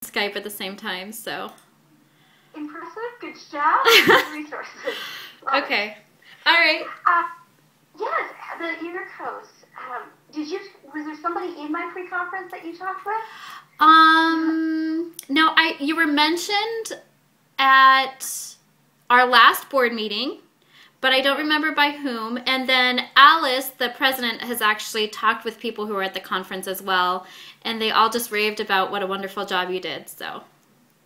Skype at the same time, so. Impressive, good job. Resources. Okay. All right. Yes, the Earcoast. Was there somebody in my pre-conference that you talked with? No, you were mentioned at our last board meeting, but I don't remember by whom. And then Alice, the president, has actually talked with people who were at the conference as well, and they all just raved about what a wonderful job you did. So.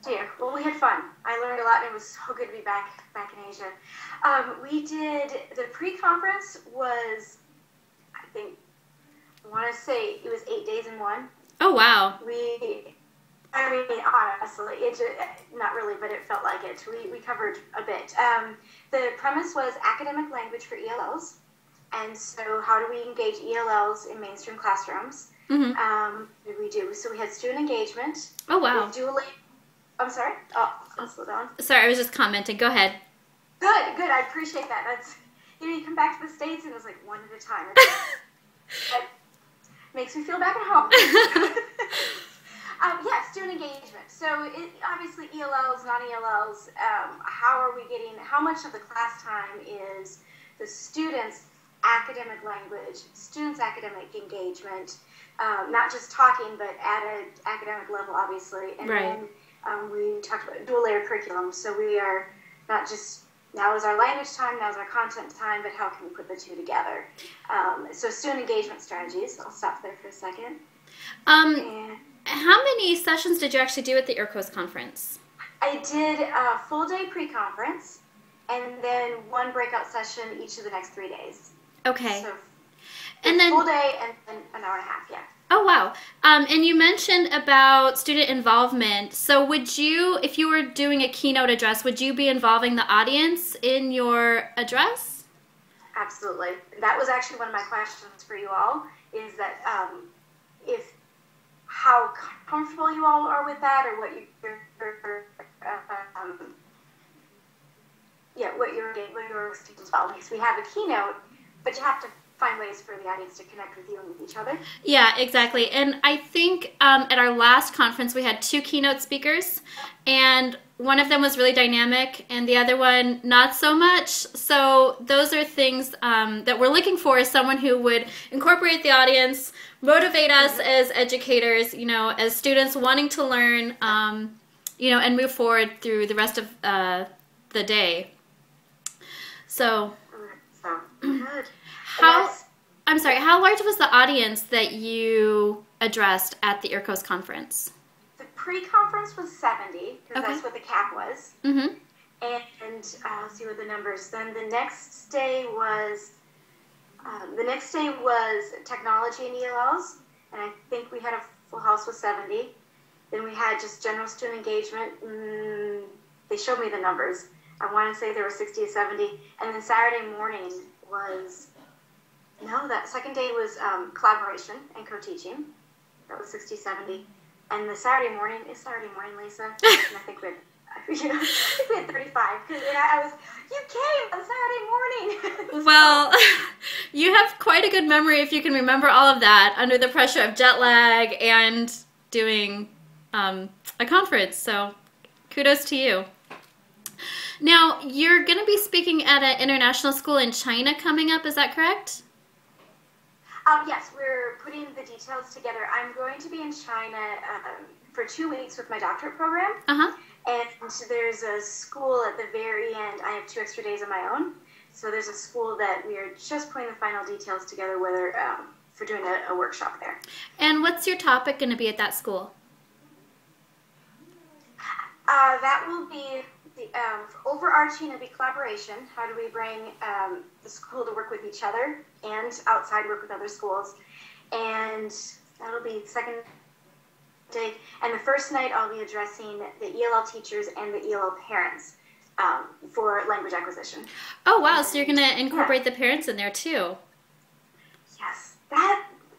Yeah, well, we had fun. I learned a lot, and it was so good to be back in Asia. We did the pre-conference was, I want to say it was 8 days in one. Oh wow. Honestly, not really, but it felt like it. We covered a bit. The premise was academic language for ELLs, and so how do we engage ELLs in mainstream classrooms? Mm-hmm. What did we do? So we had student engagement. Oh wow. I'm sorry. Oh, I'll slow down. Sorry, I was just commenting. Go ahead. Good. I appreciate that. That's you come back to the States and it's like one at a time. That makes me feel back at home. Yeah, student engagement. So obviously ELLs, non-ELLs, how much of the class time is the students' academic language, students' academic engagement, not just talking, but at an academic level, obviously. And right. Then we talked about dual layer curriculum. So we are not just, now is our language time, now is our content time, but how can we put the two together? So student engagement strategies. I'll stop there for a second. How many sessions did you actually do at the Earcoast conference? I did a full day pre-conference and then one breakout session each of the next 3 days. Okay. So and then full day and then an hour and a half, yeah. Oh, wow. And you mentioned about student involvement. So would you, if you were doing a keynote address, would you be involving the audience in your address? Absolutely. That was actually one of my questions for you all, is that how comfortable you all are with that, or what your students well. Because we have a keynote, but you have to find ways for the audience to connect with you and with each other. Yeah, exactly. And I think at our last conference we had 2 keynote speakers, and one of them was really dynamic and the other one not so much. So those are things that we're looking for, is someone who would incorporate the audience, motivate us as educators, as students wanting to learn, and move forward through the rest of the day. So Good. How large was the audience that you addressed at the Earcoast conference? The pre-conference was 70, because that's what the cap was. Mm-hmm. And I'll see what the numbers. Then the next day was technology and ELLs, and I think we had a full house with 70. Then we had just general student engagement. They showed me the numbers. I want to say there were 60 to 70. And then Saturday morning was, that second day was collaboration and co-teaching. That was 60, 70. And the Saturday morning, Lisa. And I think we had 35. Because you came on Saturday morning. Well, you have quite a good memory if you can remember all of that under the pressure of jet lag and doing a conference. So kudos to you. Now, you're going to be speaking at an international school in China coming up, is that correct? Yes, we're putting the details together. I'm going to be in China for 2 weeks with my doctorate program. Uh-huh. And there's a school at the very end. I have 2 extra days of my own. So there's a school that we are just putting the final details together for doing a workshop there. And what's your topic going to be at that school? That will be overarching, it'll be collaboration. How do we bring the school to work with each other and outside work with other schools? And that'll be the second day. And the first night I'll be addressing the ELL teachers and the ELL parents for language acquisition. Oh, wow. So you're going to incorporate the parents in there too. Yes.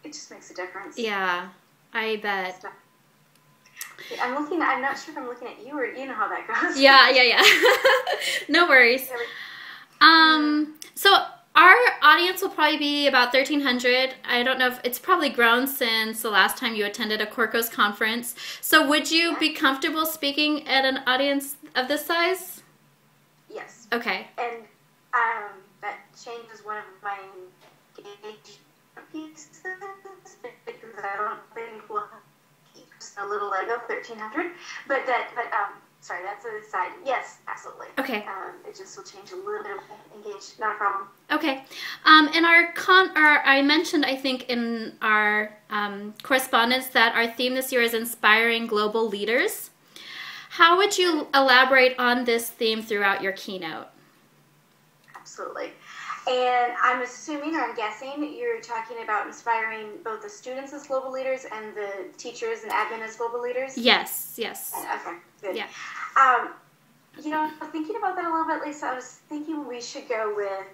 It just makes a difference. Yeah, I bet. I'm not sure if I'm looking at you, or you know how that goes. Yeah. No worries. So Our audience will probably be about 1,300. I don't know if it's probably grown since the last time you attended a Corcos conference. So would you be comfortable speaking at an audience of this size? Yes. Okay. And that changes one of my engagement pieces because I don't think we'll keep just a little leg of 1,300. Sorry, that's a side. Yes, absolutely. Okay. It just will change a little bit of engaged. Not a problem. Okay. In I mentioned, I think, in our correspondence that our theme this year is inspiring global leaders. How would you elaborate on this theme throughout your keynote? Absolutely. And I'm assuming, or I'm guessing, you're talking about inspiring both the students as global leaders and the teachers and admin as global leaders? Yes. Okay, good. Yeah. Thinking about that a little bit, Lisa, I was thinking we should go with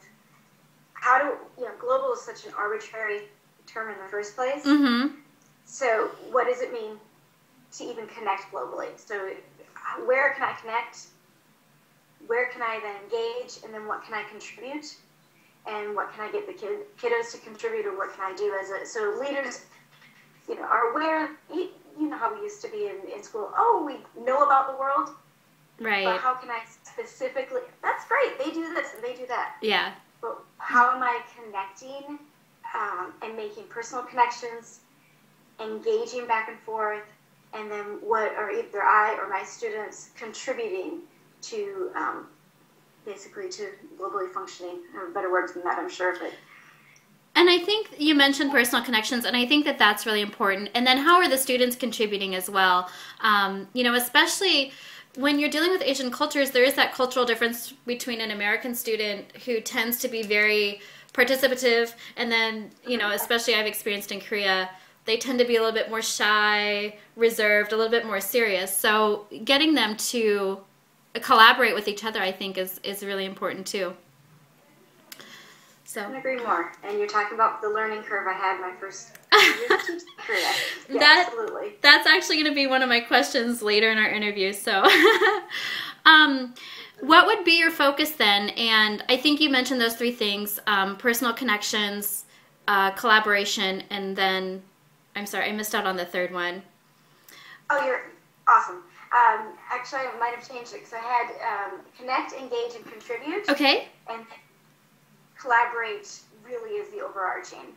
global is such an arbitrary term in the first place. Mm-hmm. So what does it mean to even connect globally? So where can I connect? Where can I then engage? And then what can I contribute? And what can I get the kiddos to contribute, or what can I do so leaders, are aware. You know how we used to be in school. Oh, we know about the world. Right. But how can I specifically? That's great. They do this and they do that. Yeah. But how am I connecting and making personal connections, engaging back and forth, and then what are either I or my students contributing to basically to globally functioning? Better words than that, I'm sure, but. And I think you mentioned personal connections, and I think that that's really important. And then how are the students contributing as well? Especially when you're dealing with Asian cultures, there is that cultural difference between an American student who tends to be very participative, and then, especially I've experienced in Korea, they tend to be a little bit more shy, reserved, a little bit more serious. So getting them to collaborate with each other, I think, is really important too. So. I couldn't agree more. And you're talking about the learning curve I had my first years of teaching Korea. Yeah, absolutely. That's actually going to be one of my questions later in our interview. So, what would be your focus then? And I think you mentioned those three things: personal connections, collaboration, and then I'm sorry, I missed out on the third one. Oh, you're awesome. Actually, I might have changed it because I had connect, engage, and contribute. Okay. And collaborate really is the overarching.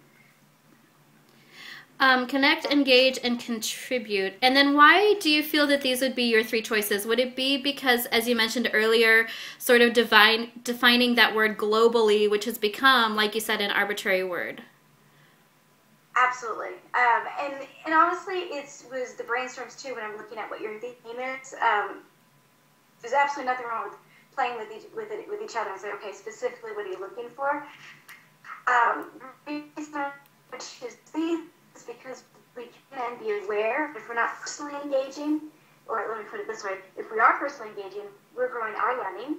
Connect, engage, and contribute. And then why do you feel that these would be your three choices? Would it be because, as you mentioned earlier, sort of defining that word globally, which has become, like you said, an arbitrary word? Absolutely. And honestly, it was the brainstorms too when I'm looking at what your theme is. There's absolutely nothing wrong with playing with each other and say, okay, specifically, what are you looking for? Which is because we can be aware if we're not personally engaging, or let me put it this way, if we are personally engaging, we're growing our learning,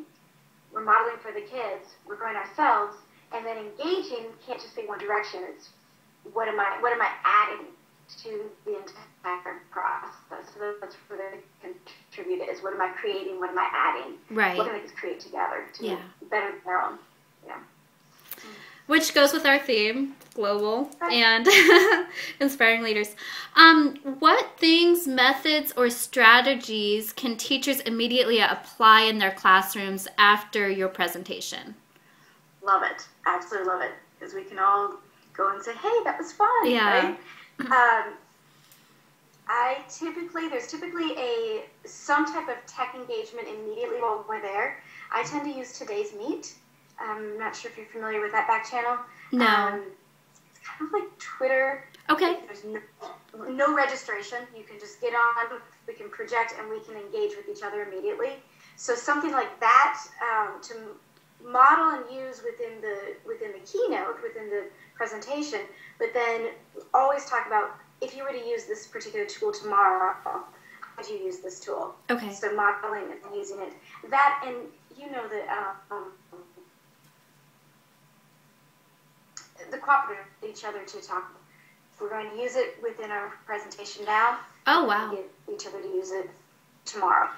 we're modeling for the kids, we're growing ourselves, and then engaging can't just be one direction. It's what am I adding to the entire process? So that's where the contribute is. What am I creating? What am I adding? Right. What can I create together to be better than their own? Yeah. Which goes with our theme, global, and inspiring leaders. What things, methods, or strategies can teachers immediately apply in their classrooms after your presentation? Love it. Absolutely love it. Because we can all go and say, hey, that was fun. Yeah. Right? There's typically some type of tech engagement immediately while we're there. I tend to use Today's Meet. I'm not sure if you're familiar with that back channel. No. It's kind of like Twitter. Okay. There's no registration. You can just get on, we can project, and we can engage with each other immediately. So something like that to model and use within the keynote, within the presentation, but then always talk about if you were to use this particular tool tomorrow, how would you use this tool? Okay. So modeling and using it. That, and the cooperative with each other to talk. We're going to use it within our presentation now. Oh, wow. Get each other to use it tomorrow.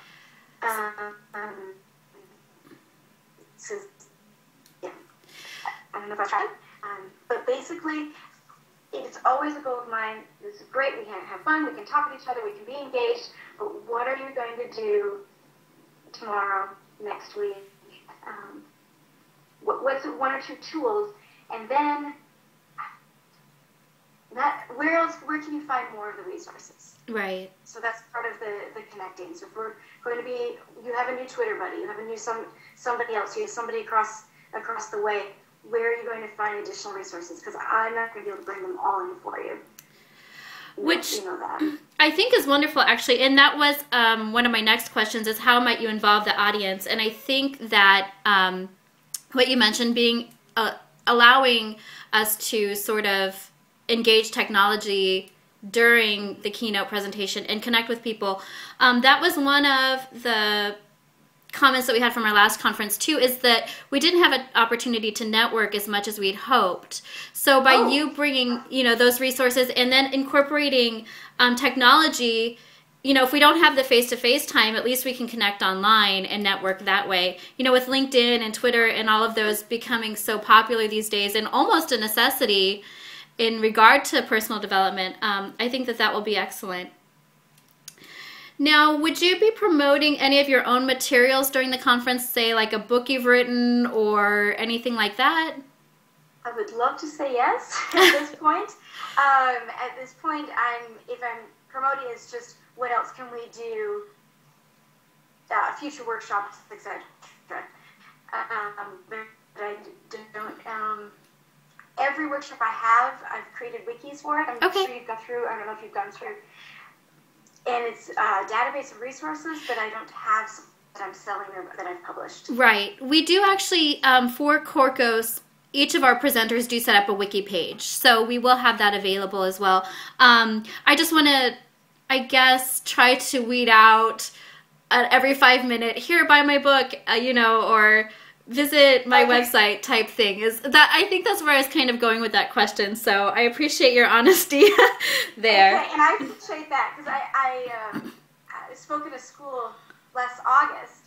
So, yeah. I don't know if I've tried. But basically, it's always a goal of mine. This is great. We can have fun. We can talk with each other. We can be engaged. But what are you going to do tomorrow, next week? What's one or two tools? And then where can you find more of the resources? Right. So that's part of the connecting. So if we're going to be, you have a new Twitter buddy, you have a new somebody else, you have somebody across the way, where are you going to find additional resources? Because I'm not going to be able to bring them all in for you. Which you know that. I think is wonderful, actually. And that was one of my next questions is how might you involve the audience? And I think that what you mentioned, being allowing us to sort of engage technology during the keynote presentation and connect with people, that was one of the comments that we had from our last conference too, is that we didn't have an opportunity to network as much as we'd hoped. So by you bringing, those resources and then incorporating technology, if we don't have the face-to-face time, at least we can connect online and network that way. With LinkedIn and Twitter and all of those becoming so popular these days and almost a necessity in regard to personal development, I think that will be excellent. Now, would you be promoting any of your own materials during the conference, say like a book you've written or anything like that? I would love to say yes at this point. At this point, if I'm promoting, it's just what else can we do, future workshops, etc. But I don't. Every workshop I have, I've created wikis for it. I'm sure you've gone through. I don't know if you've gone through. And it's a database of resources, but I don't have some that I'm selling or that I've published. Right. We do actually, for Corcos, each of our presenters do set up a wiki page. So we will have that available as well. I just want to, I guess, try to weed out every 5 minute, here, buy my book, or visit my website type thing. I think that's where I was kind of going with that question. So I appreciate your honesty there. Okay, and I appreciate that because I spoke at a school last August,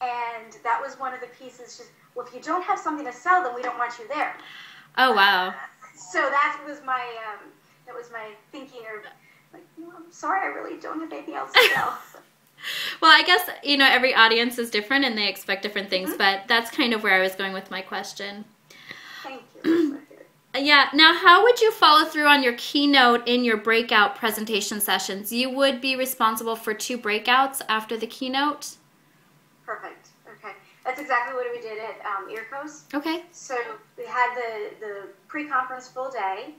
and that was one of the pieces. Just, well, if you don't have something to sell, then we don't want you there. Oh wow! So that was my thinking. Or like, I'm sorry, I really don't have anything else to sell. Well, I guess, every audience is different and they expect different things, but that's kind of where I was going with my question. Thank you. Yeah. Now, how would you follow through on your keynote in your breakout presentation sessions? You would be responsible for 2 breakouts after the keynote? Perfect. Okay. That's exactly what we did at IRCOS. Okay. So we had the pre-conference full day,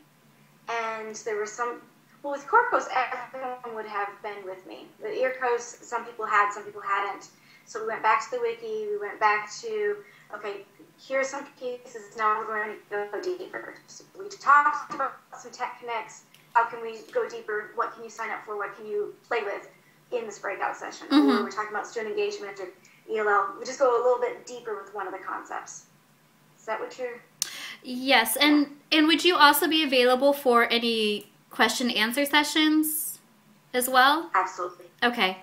and there were some... Well, with Corcos, everyone would have been with me. The IRCOS, some people had, some people hadn't. So we went back to the wiki, we went back to, okay, here's some pieces, now we're going to go deeper. So we talked about some tech connects, how can we go deeper, what can you sign up for, what can you play with in this breakout session. Or we're talking about student engagement or ELL. We just go a little bit deeper with one of the concepts. Is that what you're... Yes, and would you also be available for any question and answer sessions as well? Absolutely. Okay.